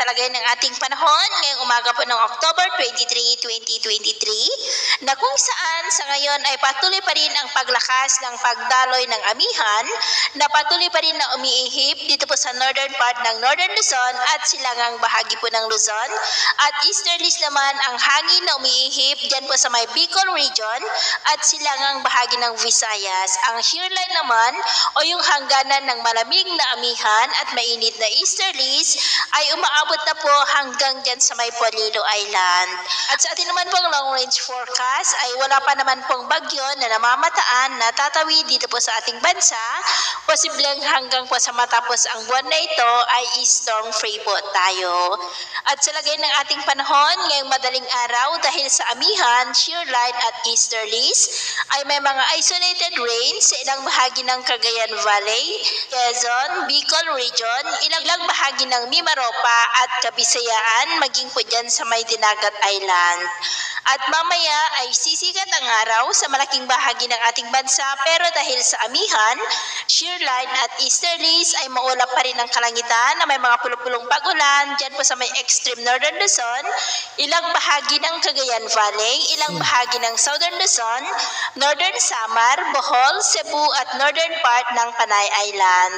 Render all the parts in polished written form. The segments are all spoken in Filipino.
lagay ng ating panahon ngayong umaga po ng October 23, 2023 na kung saan sa ngayon ay patuloy pa rin ang paglakas ng pagdaloy ng amihan na patuloy pa rin na umiihip dito po sa northern part ng Northern Luzon at silangang bahagi po ng Luzon at easterlies naman ang hangin na umiihip dyan po sa may Bicol region at silangang bahagi ng Visayas. Ang shear line naman o yung hangganan ng malamig na amihan at mainit na easterlies ay umaabot na po hanggang dyan sa may Polillo Island. At sa atin naman pong long range forecast ay wala pa naman pong bagyo na namamataan na tatawid dito po sa ating bansa. Posibleng hanggang po sa matapos ang buwan na ito ay storm free po tayo. At sa lagay ng ating panahon ngayong madaling araw dahil sa amihan, shear line at easterlies ay may mga isolated rain sa ilang bahagi ng Cagayan Valley, Quezon, Bicol region, ilang bahagi ng Mimaropa at Kabisayaan maging po dyan sa may Dinagat Island. At mamaya ay sisikat ang araw sa malaking bahagi ng ating bansa pero dahil sa amihan, shear line at easterlies ay maulap pa rin ang kalangitan na may mga pulupulong pag-ulan dyan po sa may extreme northern Luzon, ilang bahagi ng Cagayan Valley, ilang bahagi ng southern Luzon, northern Samar, Bohol, Cebu at northern part ng Panay Island.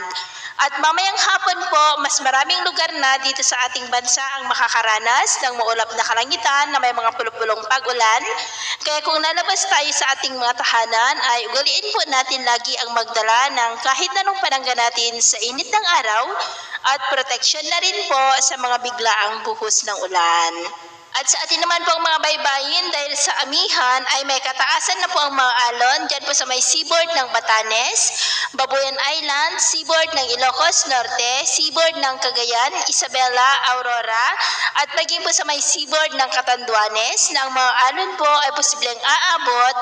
At mamayang hapon po, mas maraming lugar na dito sa ating bansa ang makakaranas ng maulap na kalangitan na may mga pulupulong pag-ulan. Kaya kung nalabas tayo sa ating mga tahanan, ay ugaliin po natin lagi ang magdala ng kahit anong panangga natin sa init ng araw at proteksyon na rin po sa mga biglaang buhos ng ulan. At sa atin naman po ang mga baybayin dahil sa amihan ay may kataasan na po ang mga alon dyan po sa may seaboard ng Batanes, Babuyan Island, seaboard ng Ilocos Norte, seaboard ng Cagayan, Isabela, Aurora at maging po sa may seaboard ng Catanduanes na ang mga alon po ay posibleng aabot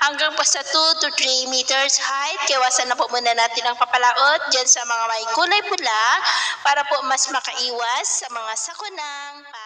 hanggang po sa 2 to 3 meters height. Kiwasan na po muna natin ang papalaot dyan sa mga may kulay pula para po mas makaiwas sa mga sakunang